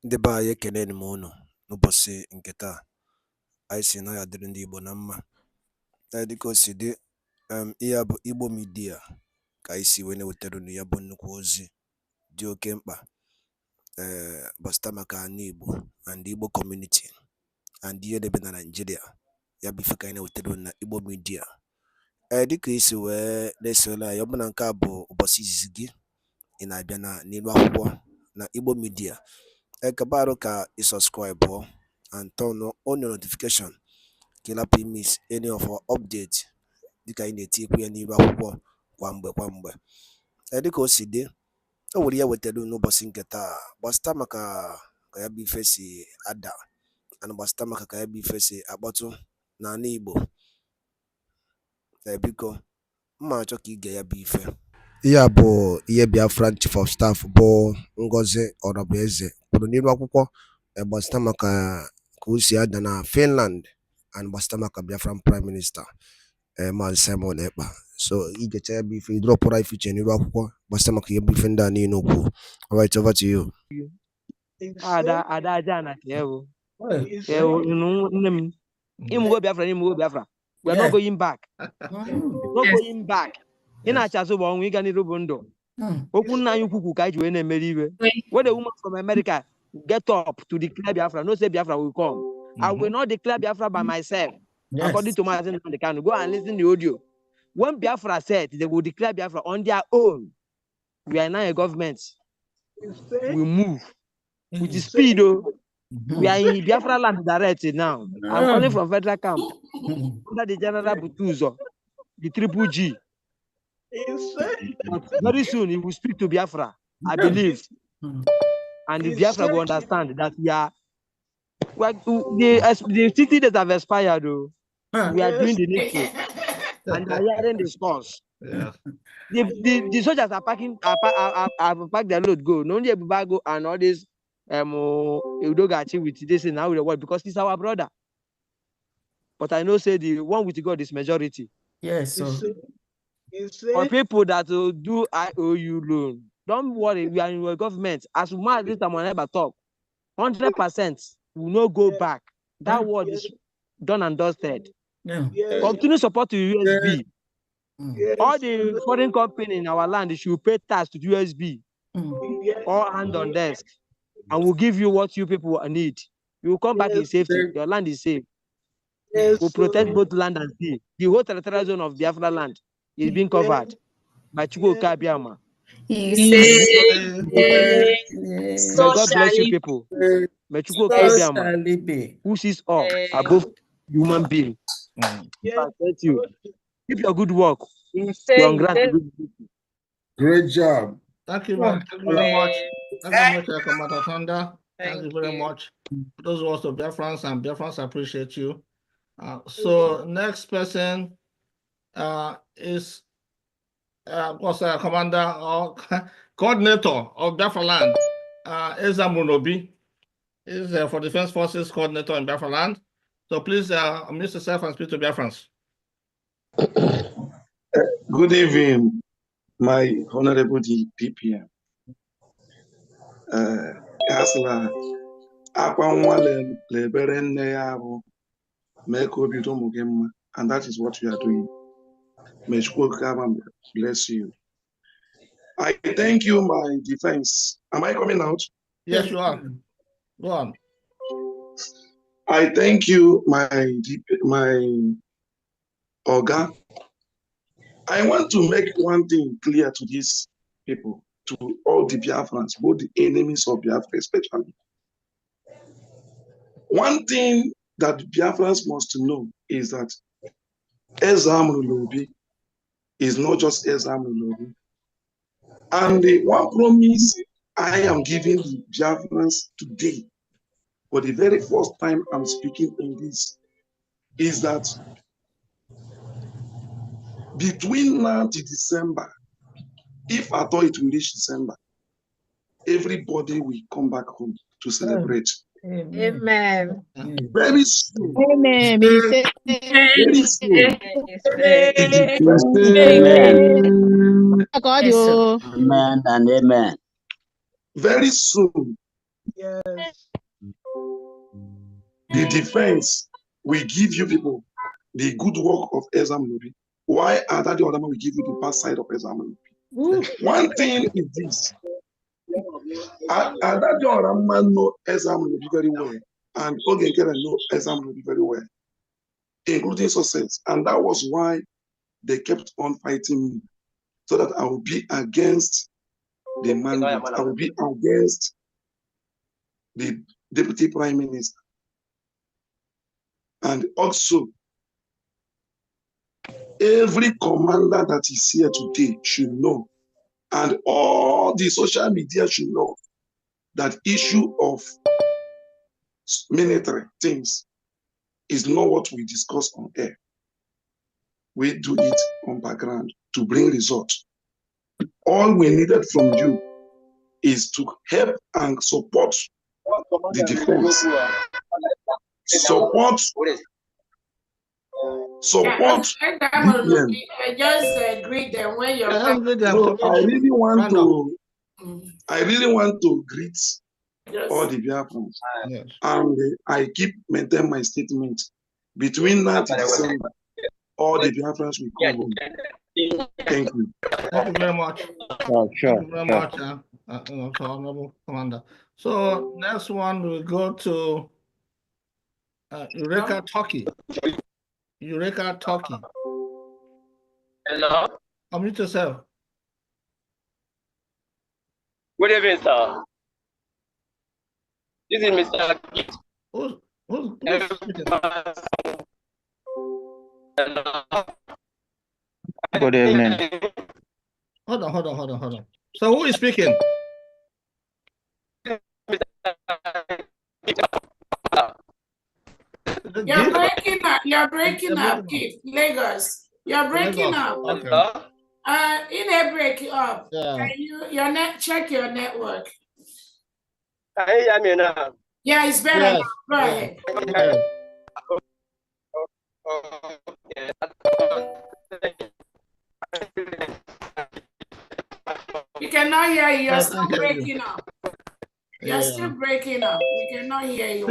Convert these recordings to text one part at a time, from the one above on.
Ndị be anyị ekene m unu n'ụbọchị nke taa. Anyị si na ya dịrị ndị Igbo na mma. Dịka o si dị, ihe a bụ Igbo Media ka anyị si wee na-ewetara unu ya bụ nnukwu ozi dị oke mkpa gbasata maka ana Igbo and Igbo community and ihe debe na Nigeria. Ya bụ ife ka anyị na-ewetara unu na Igbo Media. Dịka isi wee na-esole anyị, ọ bụ na nke a bụ ụbọchị izizi gị ị na-abịa n'ilu akwụkwọ na Igbo Media, kabaru ka i subscribe and turn on your notification ka ị lapụ miss any of our update dịka anyị na-etikwu ya n'ilu akwụkwọ kwa mgbe. Dịka o si dị, o nwere ya wetara n'ụbọchị nke taa gbasata maka ka ya bụ ife si ada and gbasata maka ka ya bụ ife si akpọtụ n'ala Igbo. Biko mma achọ ka ige ya bụ ife. Ihe a bụ ihe BIAFRA Chief of Staff bụ Ngozi Orabueze kwuru n'ilu akwụkwọ gbasata maka ka o si ada na Finland and gbasata maka Biafran Prime Minister Maazị Simon Ekpa. So igecha ya bụ ife idropụra ife iche n'ilu akwụkwọ gbasata maka ihe bụ ife ndị a niile okwu. All right, over to you. Ada jana kewo. Imugo Biafra. We are not going back. Not going back. In a chaso bon, we can rubundo. Open na yuku kaiju in a medieval. When a woman from America get up to declare Biafra, no say Biafra will come. I will not declare Biafra by myself. Yes. According to my the can go and listen to the audio. When Biafra said they will declare Biafra on their own, we are now a government. We move with the speed. We are in Biafra land directly now. I'm calling from federal camp under the General Butuzo, the Triple G. Very soon he will speak to Biafra, I believe. And the Biafra will understand that we are the city that have expired, though. We are doing the needful. And they are hearing the scores. The soldiers are packed their load, go. No only Ebuka go and all this Udogachi with this and now with the world because he's our brother. But I know say the one with God is majority. Yes, so for people that do IOU loan, don't worry, we are in your government. As much as this time I never talk, 100% will not go back. That word is done and dusted. Continue support to USB. All the foreign company in our land should pay tax to USB. All hand on desk. And we'll give you what you people need. You will come back in safety. Your land is safe. We'll protect both land and sea. The whole territorial zone of Biafra land is being covered by Chukwuka Biama. May God bless you people. May Chukwuka Biama, who sees all above human being. Thank you. Keep your good work. Great job. Thank you, man. Thank you very much. Thank you very much, Commander Thunder. Thank you very much. Those who also Biafrans and Biafrans appreciate you. So next person is Commander or Coordinator of Biafra Land, Ekpa Obi. Is for Defense Forces Coordinator in Biafra Land. So please unmute yourself and speak to Biafrans. Good evening, my honorable PPM. Asla akwa nwa lebere nne ya bụ mee ka obi ụmụ gị mma, and that is what we are doing. May God bless you. I thank you, my defense. Am I coming out? Yes, you are. Go on. I thank you, my Oga. I want to make one thing clear to these people, to all the Biafrans, both the enemies of Biafra especially. One thing that the Biafrans must know is that Ekpa Obi is not just Ekpa Obi. And the one promise I am giving the Biafrans today, for the very first time I'm speaking in this, is that between now to December, if at all it will reach December, everybody will come back home to celebrate. Amen. Very soon. Amen. Very soon. Amen and amen. Very soon, Yes. The defense will give you people the good work of Ezamulubi. Why are that the other man will give you the bad side of Ezamulubi? One thing is this. That other man know Ezamulubi very well. And Ogenkere know Ezamulubi very well, including success. And that was why they kept on fighting me, so that I will be against the mandate. I will be against the deputy prime minister. And also, every commander that is here today should know, and all the social media should know, that issue of military things is not what we discuss on air. We do it on background to bring results. All we needed from you is to help and support the defense. Support BPM. Just greet them when you're So I really want to greet all the Biafrans. Yes. And I keep maintaining my statement. Between now to December, all the Biafrans will come home. Thank you. Thank you very much. Sure. Thank you very much, Honorable Commander. So next one will go to Eureka Turkey. Eureka Turkey. Hello. Unmute yourself. Good evening, sir. This is Mr. Gift. Who's speaking? Good evening. Hold on. So who is speaking? You're breaking up, Keith. Lagos. You're breaking up. Okay. In a break up. Yeah. Can you check your network? Can you hear me now? Yeah, it's better Yes. now. Go ahead. We cannot hear you. You're still breaking up. You're still breaking up. We cannot hear you.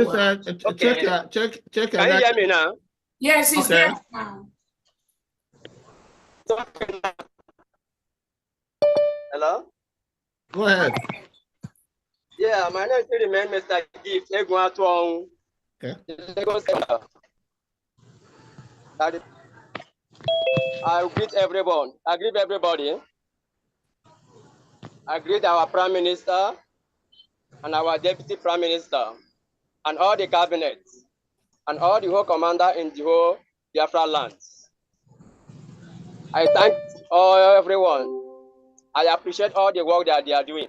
Check. Can you hear me now? Yes, it's okay. there now. Hello? Go ahead. Yeah, my name still remains Mr. Gift. Okay. I greet everyone. I greet everybody. I greet our Prime Minister and our Deputy Prime Minister and all the cabinets and all the whole commander in the whole Biafra land. I thank everyone. I appreciate all the work that they are doing.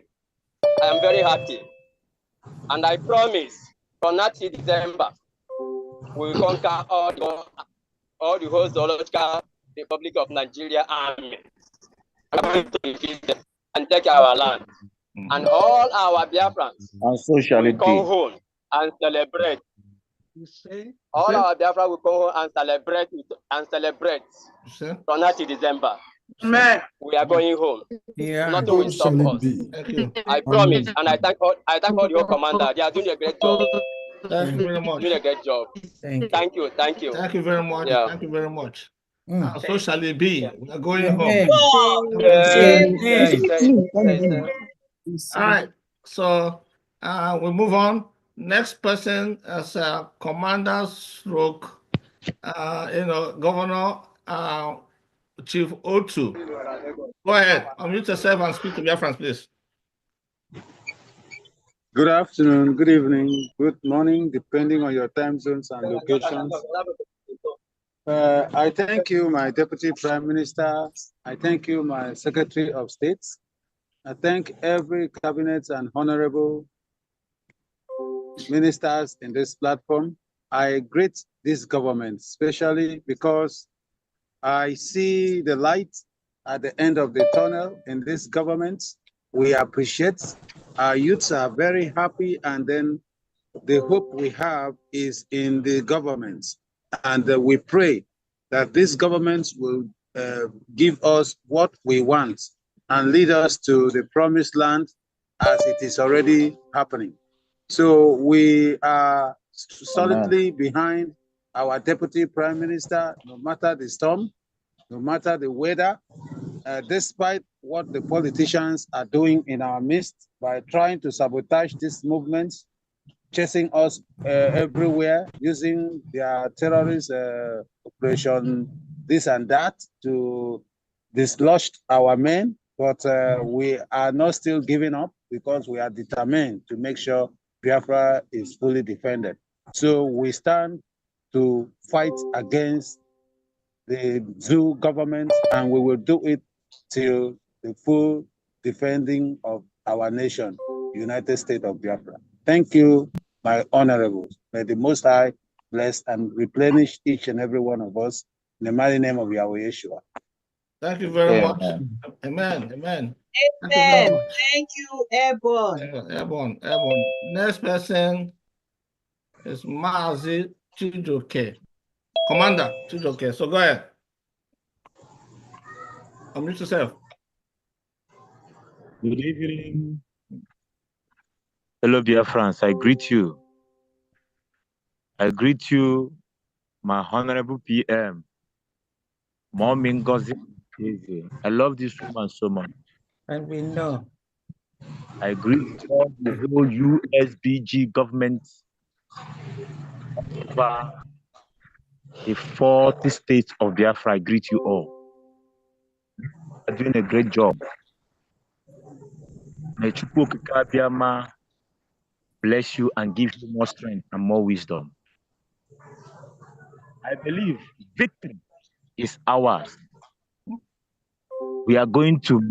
I am very happy. And I promise from now till December, we will conquer all the whole zoological Republic of Nigeria army. I'm going to defeat them and take our land. And all our Biafrans will come home and celebrate. All our Biafra will come home and celebrate from now till December. We are going home. Yeah. Nothing will stop us. Thank you. I promise, and I thank all the whole commander. They are doing a great job. Thank you very much. Doing a great job. Thank you. Thank you very much. Yeah. Thank you very much. So shall it be. We are going home. All right. So we move on. Next person is Commander Stroke, Governor Chief O2. Go ahead. Unmute yourself and speak to Biafrans, please. Good afternoon, good evening, good morning, depending on your time zones and locations. I thank you, my Deputy Prime Minister. I thank you, my Secretary of State. I thank every cabinet and honorable ministers in this platform. I greet this government, especially because I see the light at the end of the tunnel in this government. We appreciate. Our youths are very happy, and then the hope we have is in the government. And we pray that this government will give us what we want and lead us to the promised land as it is already happening. So we are solidly behind our Deputy Prime Minister, no matter the storm, no matter the weather, despite what the politicians are doing in our midst by trying to sabotage this movement, chasing us everywhere, using their terrorist operation, this and that, to dislodge our men. But we are not still giving up because we are determined to make sure Biafra is fully defended. So we stand to fight against the zoo government, and we will do it till the full defending of our nation, United States of Biafra. Thank you, my honorables. May the Most High bless and replenish each and every one of us in the mighty name of Yahweh Yeshua. Thank you very much. Amen. Amen. Amen. Thank you, Airborne. Airborne. Airborne. Next person is Mazi Chijoke. Commander Chijoke. So go ahead. Unmute yourself. Good evening. Hello, dear friends. I greet you. I greet you, my honorable PM, Mom Ngozi. I love this woman so much. And we know. I greet all the whole USBG government over the 40 states of Biafra. I greet you all. You're doing a great job. May Chukwu Okike Abiama bless you and give you more strength and more wisdom. I believe victory is ours. We are going to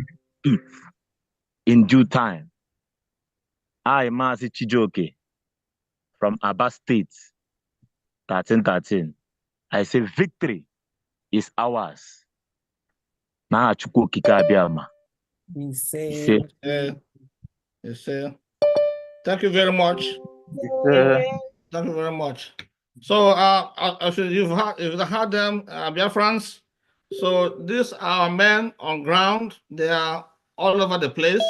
eat in due time. I, Mazi Chijoke, from Aba State, 1313. I say victory is ours. Na Chukwu Okike Abiama. Yes, sir. Thank you very much. Thank you very much. So, you've had them, Biafrans. So these are men on ground. They are all over the place.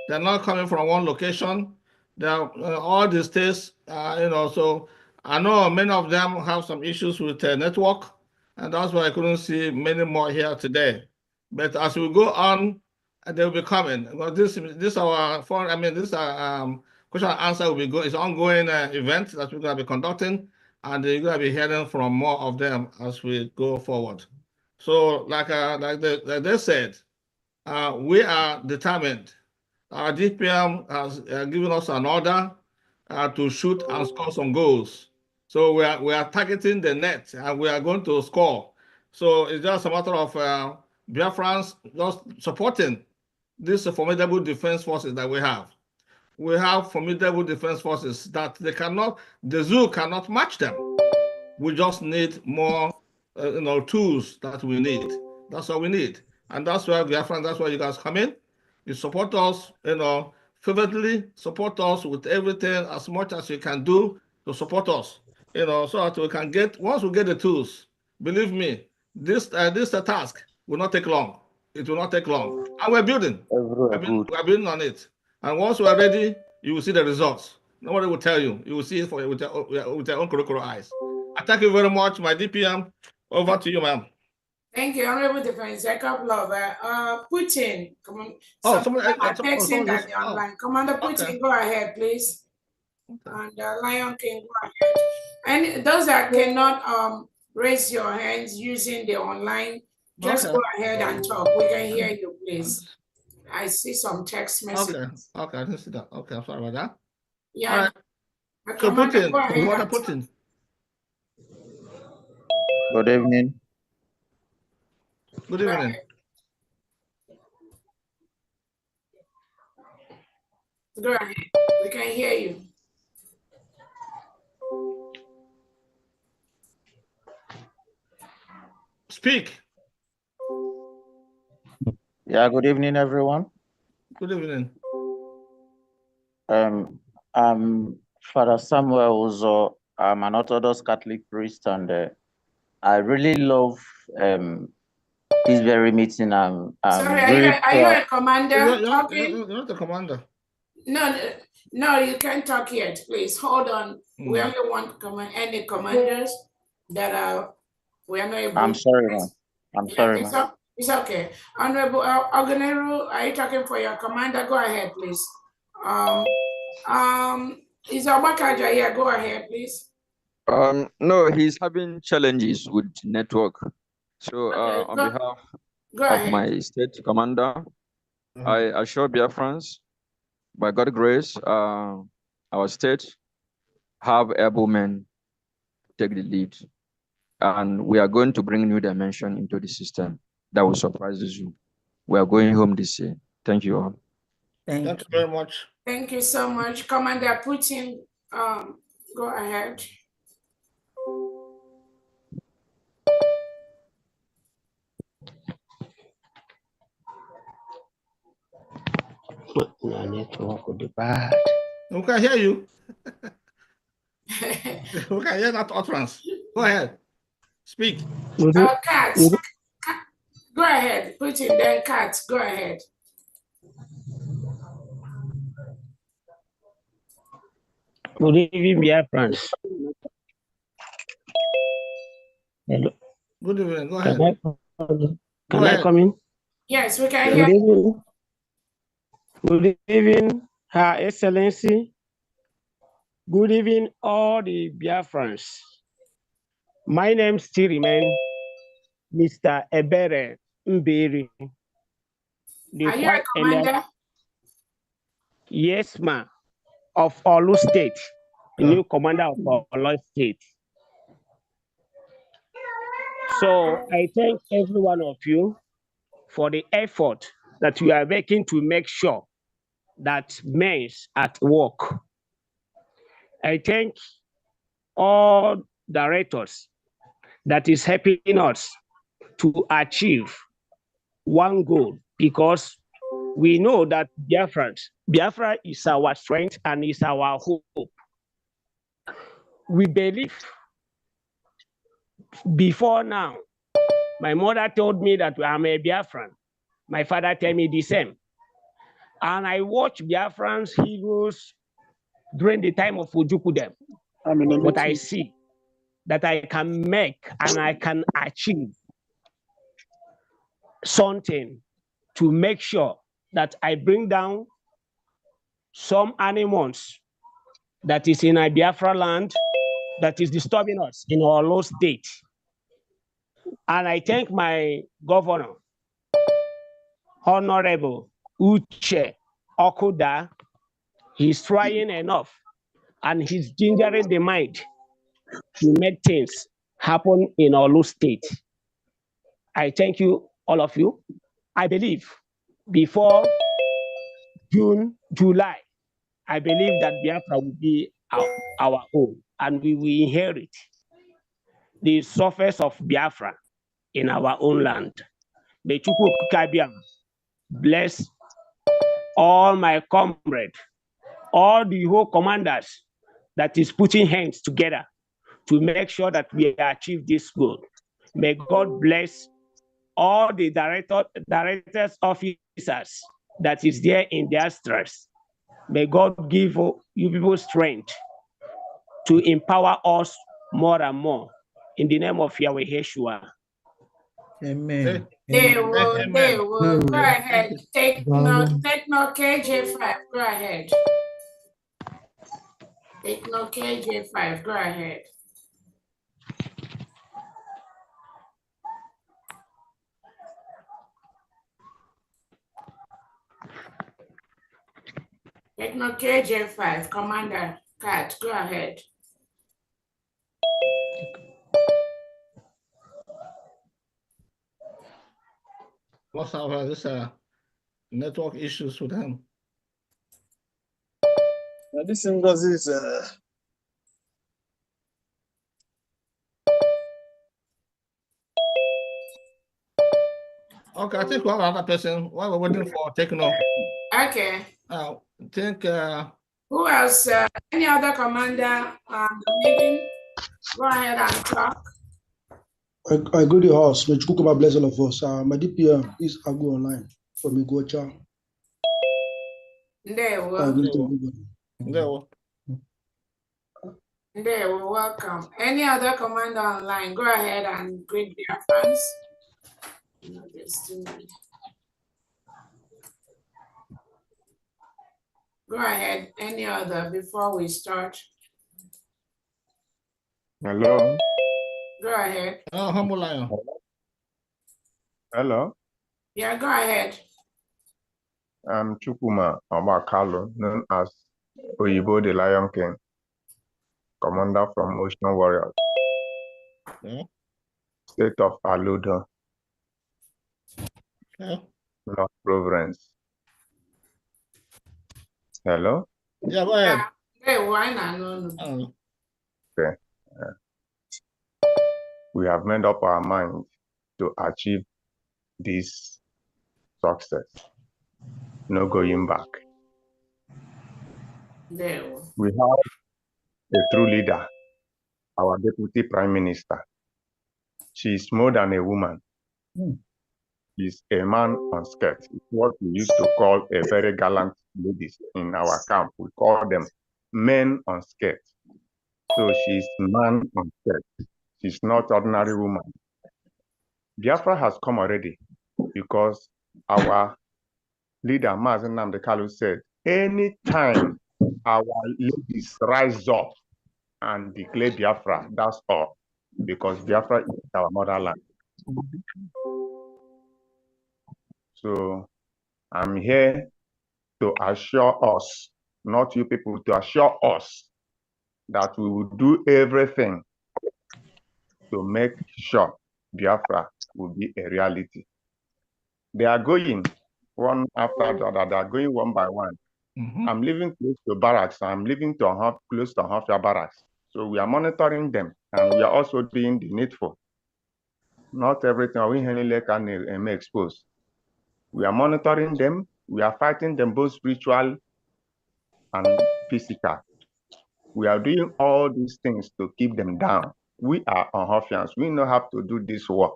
They're not coming from one location. They are all the states, So I know many of them have some issues with network, and that's why I couldn't see many more here today. But as we go on, they will be coming. Well, this our foreign. This question and answer will be going. It's an ongoing event that we're going to be conducting, and you're going to be hearing from more of them as we go forward. So, like they said, we are determined. Our DPM has given us an order to shoot and score some goals. So we are targeting the net, and we are going to score. So it's just a matter of Biafrans just supporting these formidable defense forces that we have. We have formidable defense forces that the zoo cannot match them. We just need more, tools that we need. That's all we need. And that's why Biafran, that's why you guys come in. You support us, fervently support us with everything as much as you can do to support us, so that we can once we get the tools, believe me, this task will not take long. It will not take long. And we're building. We're building on it. And once we're ready, you will see the results. Nobody will tell you. You will see it with your own curricular eyes. I thank you very much, my DPM. Over to you, ma'am. Thank you, Honorable Defense. A couple of Putin. Online. Commander Putin, go ahead, please. And Lion King, go ahead. And those that cannot raise your hands using the online, just go ahead and talk. We can hear you, please. I see some text messages. Okay, I didn't see that. Okay, I'm sorry about that. Yeah. All right. So Putin. Good evening. Good evening. Go ahead. We can hear you. Speak. Yeah, good evening, everyone. Good evening. I'm Father Samuel Uzo. I'm an Orthodox Catholic priest, and I really love this very meeting. Sorry, are you a commander? You're not the commander. No, No, you can't talk yet, please. Hold on. We only want any commanders that are we are not able. I'm sorry, ma'am. I'm sorry, ma'am. It's okay. Honorable Oganero, are you talking for your commander? Go ahead, please. Is Obakaja here? Go ahead, please. No, he's having challenges with network. So on behalf of my state commander, I assure Biafrans, by God's grace, our state have able men take the lead. And we are going to bring new dimension into the system that will surprise you. We are going home this year. Thank you all. Thank you very much. Thank you so much. Commander Putin, go ahead. Network will be bad. We can hear you. We can hear that utterance. Go ahead. Speak. Kat, go ahead. Putin, then Kat, go ahead. Good evening, Biafrans. Hello. Good evening. Go ahead. Can I come in? Yes, we can hear you. Good evening, Her Excellency. Good evening, all the Biafrans. My name still remains Mr. Ebere Mberi. Are you a commander? Yes, ma'am. Of Olu State, the new commander of Olu State. So I thank every one of you for the effort that you are making to make sure that men at work. I thank all directors that is helping us to achieve one goal, because we know that Biafra is our strength and is our hope. We believe before now, my mother told me that I'm a Biafran. My father told me the same. And I watch Biafrans heroes during the time of Ojukudem. But I see that I can make and I can achieve something to make sure that I bring down some animals that is in a Biafra land that is disturbing us in our low state. And I thank my governor, Honorable Uche Okuda. He's trying enough and he's gingering the mind to make things happen in our low state. I thank you, all of you. I believe before June, July, I believe that Biafra will be our own and we will inherit the surface of Biafra in our own land. May Chukwu Kabiam bless all my comrades, all the whole commanders that is putting hands together to make sure that we achieve this goal. May God bless all the directors, officers that is there in their stress. May God give you people strength to empower us more and more. In the name of Yahweh Yeshua. Amen. They will. Go ahead. Take note KJ5. Go ahead. Take note KJ5. Go ahead. Take note KJ5. Commander Kat, go ahead. What's up? This network issues with him. This is Okay, I think we have another person while we're waiting for Techno. Okay. I think who else? Any other commander meeting? Go ahead and talk. I go to the house. May Chukwu bless all of us. My DPM is Agu Online from Iguacha. There we go. No. There, we're welcome. Any other commander online? Go ahead and greet their fans. Go ahead. Any other before we start? Hello. Go ahead. Oh, humble lion. Hello. Yeah, go ahead. I'm Chukuma Omakalo, known as Oyibo the Lion King, commander from Ocean Warriors, state of Aludo, North Province. Hello? Yeah, go ahead. Hey, why not? Okay. We have made up our mind to achieve this success. No going back. There. We have a true leader, our Deputy Prime Minister. She is more than a woman. She's a man on skirts. It's what we used to call a very gallant ladies in our camp. We call them men on skirts. So she's man on skirts. She's not ordinary woman. Biafra has come already because our leader, NNAMDI said, anytime our ladies rise up and declare Biafra, that's all. Because Biafra is our motherland. So I'm here to assure us, not you people, to assure us that we will do everything to make sure Biafra will be a reality. They are going one after the other. They are going one by one. I'm living close to barracks. I'm living close to Hofia barracks. So we are monitoring them, and we are also doing the needful. Not everything we can expose. We are monitoring them. We are fighting them both spiritual and physical. We are doing all these things to keep them down. We are Hofians. We know how to do this work.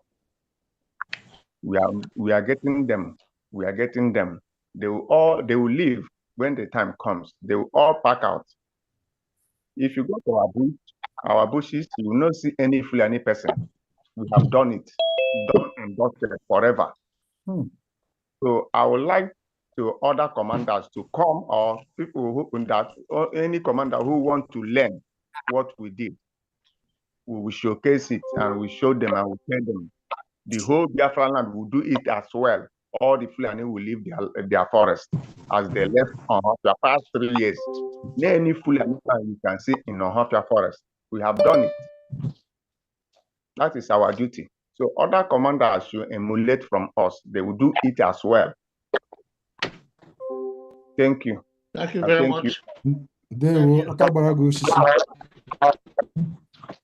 We are getting them. We are getting them. They will leave when the time comes. They will all pack out. If you go to our bushes, you will not see any Fulani person. We have done it, done and dusted forever. So I would like to order commanders to come, or people or any commander who want to learn what we did. We will showcase it and we show them and we tell them the whole Biafra land will do it as well. All the Fulani will leave their forest as they left on the past 3 years. Any Fulani you can see in Ohafia forest. We have done it. That is our duty. So other commanders should emulate from us. They will do it as well. Thank you. Thank you very much.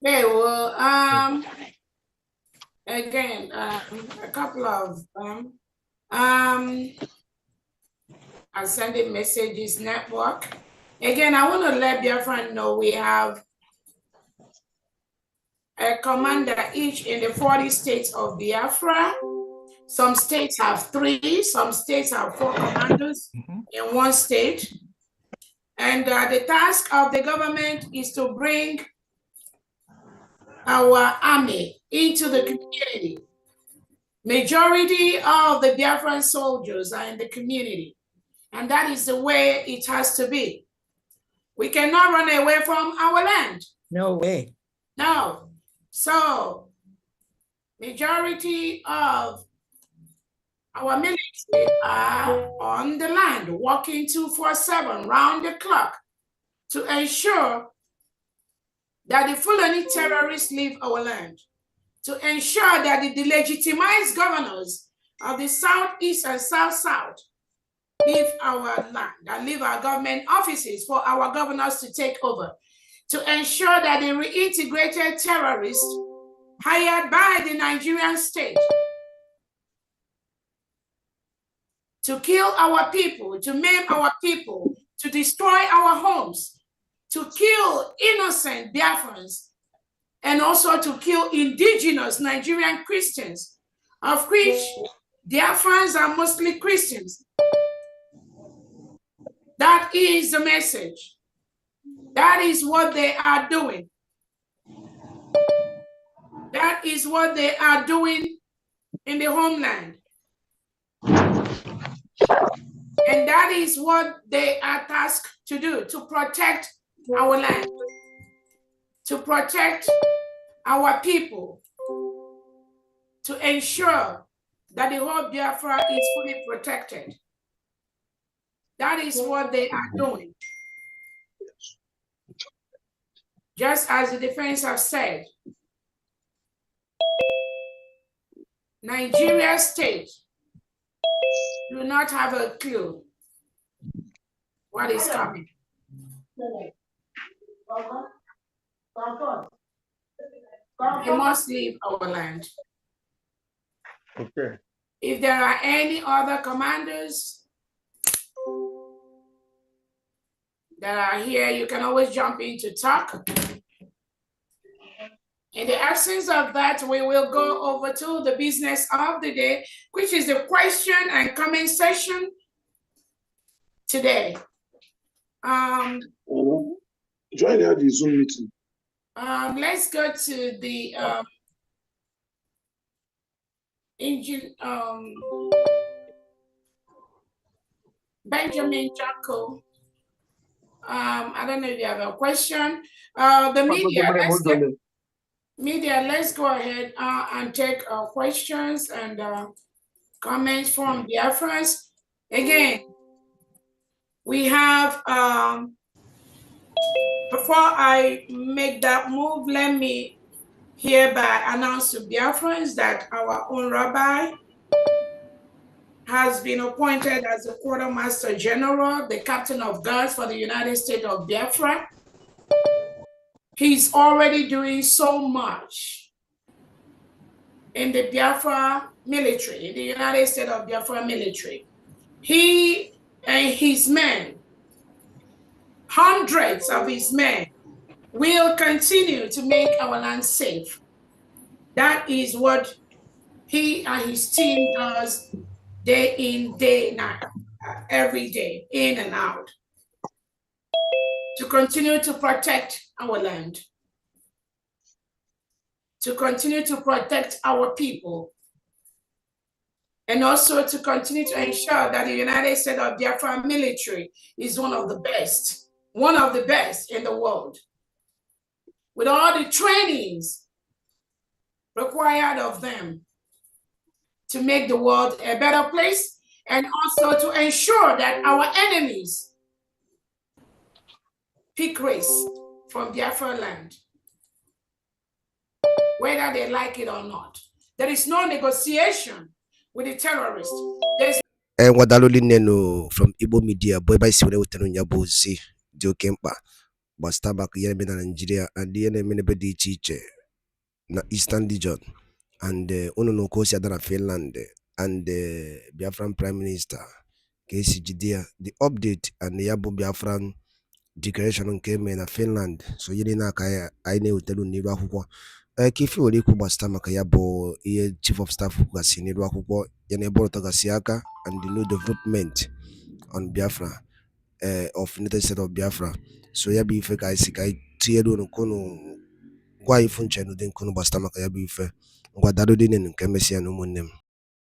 Okay, well, again, a couple of sending messages network. Again, I want to let Biafra know we have a commander each in the 40 states of Biafra. Some states have 3, some states have 4 commanders in one state. And the task of the government is to bring our army into the community. Majority of the Biafran soldiers are in the community, and that is the way it has to be. We cannot run away from our land. No way. No. So, majority of our military are on the land, working 24/7, round the clock, to ensure that the Fulani terrorists leave our land, to ensure that the delegitimized governors of the Southeast and South leave our land and leave our government offices for our governors to take over, to ensure that the reintegrated terrorists hired by the Nigerian state to kill our people, to maim our people, to destroy our homes, to kill innocent Biafrans, and also to kill indigenous Nigerian Christians, of which Biafrans are mostly Christians. That is the message. That is what they are doing. That is what they are doing in the homeland. And that is what they are tasked to do, to protect our land, to protect our people, to ensure that the whole Biafra is fully protected. That is what they are doing. Just as the defense have said, Nigeria state do not have a clue what is coming. They must leave our land. Okay. If there are any other commanders that are here, you can always jump in to talk. In the absence of that, we will go over to the business of the day, which is the question and comment session today. Join the Zoom meeting. Let's go to the Benjamin Jacko. I don't know if you have a question. The media, let's go ahead and take questions and comments from Biafrans. Again, we have, before I make that move, let me hereby announce to Biafrans that our own rabbi has been appointed as the Quartermaster General, the Captain of Guards for the United States of Biafra. He's already doing so much in the Biafra military, the United States of Biafra military. He and his men, hundreds of his men, will continue to make our land safe. That is what he and his team does day in, day out, every day, in and out, to continue to protect our land, to continue to protect our people, and also to continue to ensure that the United States of Biafra military is one of the best in the world, with all the trainings required of them to make the world a better place, and also to ensure that our enemies pick race from Biafra land, whether they like it or not. There is no negotiation with the terrorists. From Igbo media, boy by Sura Yabozi, Joe Kempa, Bastabak Yemen Nigeria, and the NNAMDI teacher, na Eastern region, and Uno Kosia Dana Finland, and the Biafran Prime Minister, KCGD, the update, and the Yabo Biafran declaration came in Finland. So Yelina Kaya, I know Telu Niba Huko. Kifi Oliku Bastama Kayabo, Chief of Staff Hukasi Niba Huko, Yanebo Tagasiaka, and the new development on Biafra of United States of Biafra. So Yabi Feka Isikai Tiedo no Kono Guai Funchano den Kono Bastama Kayabi Fe, Guadadin and Kemesia no Monem.